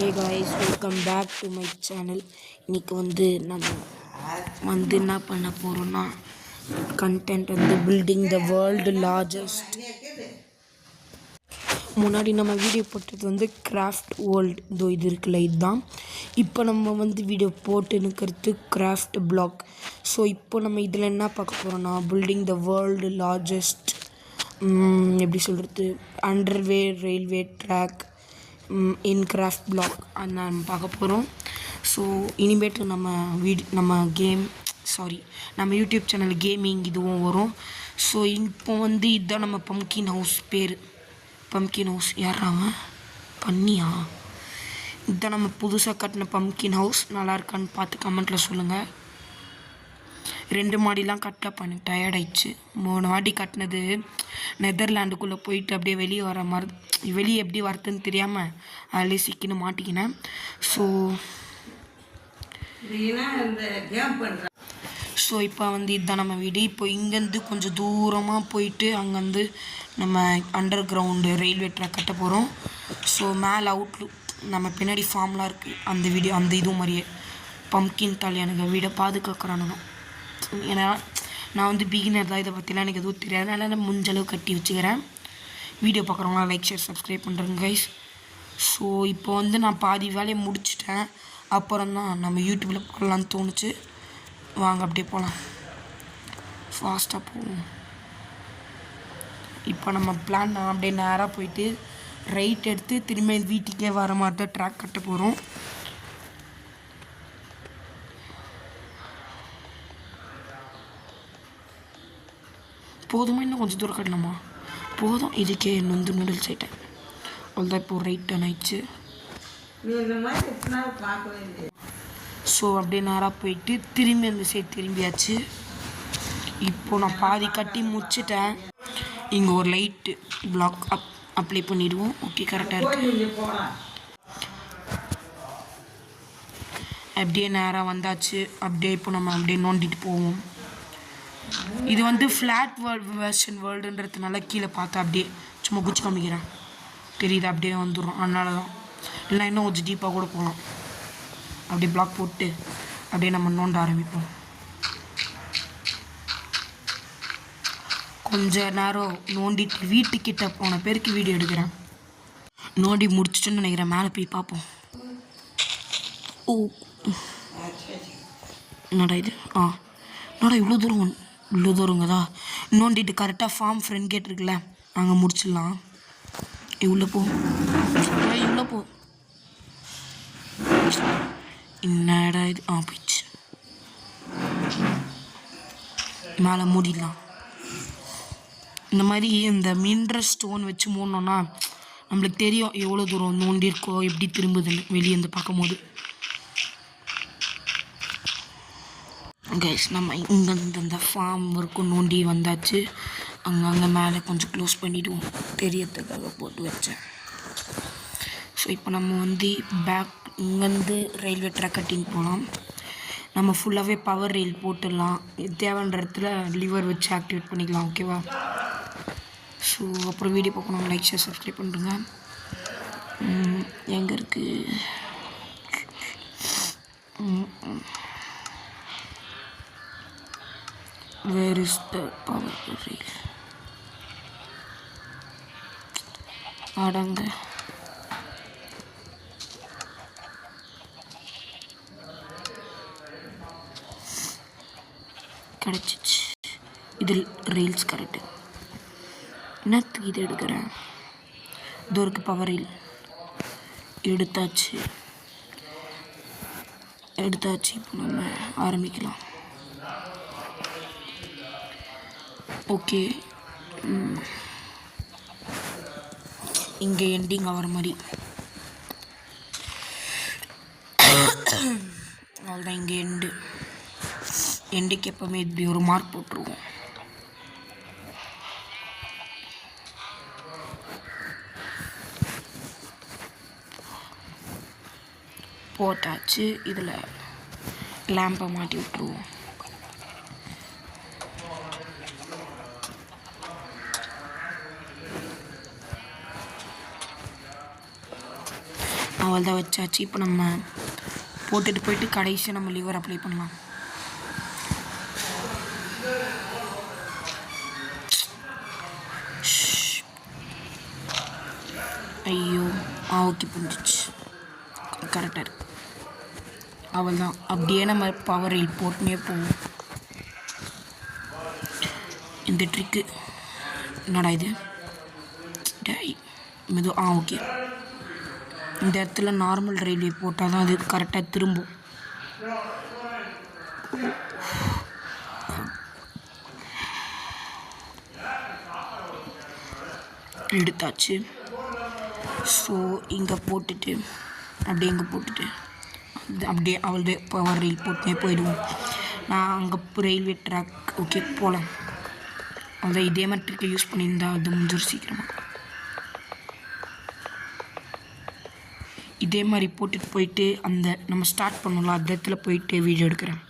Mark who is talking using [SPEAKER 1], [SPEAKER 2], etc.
[SPEAKER 1] Hey guys, welcome back to my channel. இன்றைக்கி நம்ம என்ன பண்ண போகிறோன்னா content building the world largest. முன்னாடி நம்ம வீடியோ போட்டது கிராஃப்ட் வேர்ல்டு. இது இருக்குல்ல, இதுதான். இப்போ நம்ம வீடியோ போட்டு நிற்கிறது கிராஃப்ட் பிளாக். ஸோ இப்போ நம்ம இதில் என்ன பார்க்க போகிறோன்னா பில்டிங் த வேர்ல்டு லார்ஜஸ்ட், எப்படி சொல்கிறது, underway railway track in craft block அந்த நம்ம பார்க்க போகிறோம். ஸோ இனிமேட்டு நம்ம யூடியூப் சேனல் கேமிங் இதுவும் வரும். ஸோ இப்போ இதுதான் நம்ம பம்கின் ஹவுஸ் பேர். பம்கின் ஹவுஸ் யாராங்க பண்ணியா? இதுதான் நம்ம புதுசாக கட்டின பம்கின் ஹவுஸ். நல்லா இருக்கான்னு பார்த்து கமெண்ட்டில் சொல்லுங்கள். 2 மாடிலாம் கட்ட பண்ணி டயர்ட் ஆயிடுச்சு. 3 வாட்டி கட்டினது நெதர்லாண்டுக்குள்ளே போயிட்டு அப்படியே வெளியே எப்படி வரதுன்னு தெரியாமல் அதிலே சிக்கின்னு மாட்டிக்கினேன். ஸோ இப்போ இதுதான் நம்ம வீடு. இப்போ இங்கேருந்து கொஞ்சம் தூரமாக போயிட்டு அங்கேருந்து நம்ம அண்டர் கிரவுண்டு ரயில்வே ட்ராக் கட்ட போகிறோம். ஸோ மேலே அவுட்லுக் நம்ம பின்னாடி ஃபார்ம்லாம் இருக்குது. அந்த இதுவும் மாதிரியே பம்கின் எனக்கு வீடை பாதுகாக்கிறானுங்க. ஏன்னா நான் பிகினர் தான், இதை பற்றிலாம் எனக்கு எதுவும் தெரியாது. அதனால் நான் முடிஞ்சளவு கட்டி வச்சுக்கிறேன். வீடியோ பார்க்குறவங்களாம் லைக் ஷேர் சப்ஸ்கிரைப் பண்ணுறேங்க கைஸ். ஸோ இப்போ நான் பாதி வேலையை முடிச்சிட்டேன். அப்புறம் தான் நம்ம யூடியூப்பில் போடலான்னு தோணுச்சு. வாங்க அப்படியே போகலாம், ஃபாஸ்ட்டாக போவோம். இப்போ நம்ம பிளான் அப்படியே நேராக போயிட்டு ரைட் எடுத்து திரும்ப வீட்டுக்கே வர மாதிரி தான் ட்ராக் கட்ட போகிறோம். போதுமா? இன்னும் கொஞ்சம் தூரம் கட்டலாமா? போதும். இதுக்கே நூடுல்ஸ் ஆகிட்டேன். அவ்வளோதான். இப்போ ரைட் டர்ன் ஆயிடுச்சு. ஸோ அப்படியே நேராக போயிட்டு திரும்பி அந்த சைடு திரும்பியாச்சு. இப்போ நான் பாதி கட்டி முடிச்சிட்டேன். இங்கே ஒரு லைட்டு பிளாக் அப்ளை பண்ணிடுவோம். ஓகே, கரெக்டாக இருக்குது. அப்படியே நேராக வந்தாச்சு. அப்படியே இப்போ நம்ம அப்படியே நோண்டிட்டு போவோம். இது ஃப்ளாட் வேர்ல்டுன்றதுனால கீழே பார்த்தா அப்படியே சும்மா குச்சி காமிக்கிறேன், தெரியுது, அப்படியே வந்துடும். அதனால தான். இல்லை இன்னும் கொஞ்சம் டீப்பாக கூட போகலாம். அப்படியே பிளாக் போட்டு அப்படியே நம்ம நோண்ட ஆரம்பிப்போம். கொஞ்ச நேரம் நோண்டிட்டு வீட்டுக்கிட்ட போன பேருக்கு வீடியோ எடுக்கிறேன். நோண்டி முடிச்சிட்டுன்னு நினைக்கிறேன். மேலே போய் பார்ப்போம். ஓ, என்னடா இது? என்னடா இவ்வளோ தூரங்கதா? நோண்டிட்டு கரெக்டாக ஃபார்ம் ஃப்ரெண்ட் கேட் இருக்குல்ல, அங்கே முடிச்சிடலாம். இவ்வளோ போ. என்னடா இது? போயிடுச்சு. மேலே மூடிடலாம். இந்த மாதிரி இந்த மின்ட்ரஸ் ஸ்டோன் வச்சு மூடணுன்னா நம்மளுக்கு தெரியும் எவ்வளோ தூரம் நோண்டிருக்கோ, எப்படி திரும்புதுன்னு வெளியே இருந்து பார்க்கும்போது. கைஸ், நம்ம இங்கேருந்து இந்த ஃபார்ம் வரைக்கும் நோண்டி வந்தாச்சு. அங்கங்கே மேலே கொஞ்சம் க்ளோஸ் பண்ணிவிடுவோம், தெரியறதுக்காக போட்டு வச்சேன். ஸோ இப்போ நம்ம பேக் இங்கேருந்து ரயில்வே ட்ராக் கட்டின்னு போகலாம். நம்ம ஃபுல்லாகவே பவர் ரெயில் போட்டுடலாம். தேவைன்ற இடத்துல லிவர் வச்சு ஆக்டிவேட் பண்ணிக்கலாம். ஓகேவா? ஸோ அப்புறம் வீடியோ பார்க்கணும், லைக் ஷேர் சப்ஸ்கிரைப் பண்ணுறேங்க. எங்கே இருக்குது? Where is the power rail? ஆடங்க. கிடச்சிச்சு. இதில் ரெயில்ஸ் கரெக்டு. என்னத்துக்கு இது எடுக்கிறேன்? இதோருக்கு பவர் ரெயில் எடுத்தாச்சு. இப்போ நம்ம ஆரம்பிக்கலாம். ஓகே, இங்கே எண்டிங் ஆகிற மாதிரி அவ்வளோதான். இங்கே எண்டுக்கு எப்போவுமே இப்படி ஒரு மார்க் போட்டுருவோம். போட்டாச்சு. இதில் லேம்பை மாட்டி விட்டுருவோம். அவள் தான் வச்சாச்சு. இப்போ நம்ம போட்டுட்டு போயிட்டு கடைசியாக நம்ம லிவர் அப்ளை பண்ணலாம். ஐயோ ஓகே புரிஞ்சிச்சு, கரெக்டாக இருக்கு. அவள் தான் அப்படியே நம்ம பவர் ரீல் போட்டுனே போவோம். இந்த ட்ரிக்கு என்னடா இது மெது ஓகே. இந்த இடத்துல நார்மல் ரயில்வே போட்டால் தான் அது கரெக்டாக திரும்பும். எடுத்தாச்சு. ஸோ இங்கே போட்டுட்டு அப்படியே இங்கே போட்டுட்டு அப்படியே அவளது பவர் ரயில் போட்டுனே போயிடுவோம். நான் அங்கே ரயில்வே ட்ராக் ஓகே போகலாம். அதை இதே மாதிரி ட்ரிக்கை யூஸ் பண்ணியிருந்தா அது முடிஞ்சிடும் சீக்கிரமாக. இதே மாதிரி போட்டுட்டு போயிட்டு அந்த நம்ம ஸ்டார்ட் பண்ணலாம் அந்த இடத்துல போயிட்டு வீடியோ எடுக்கிறேன்.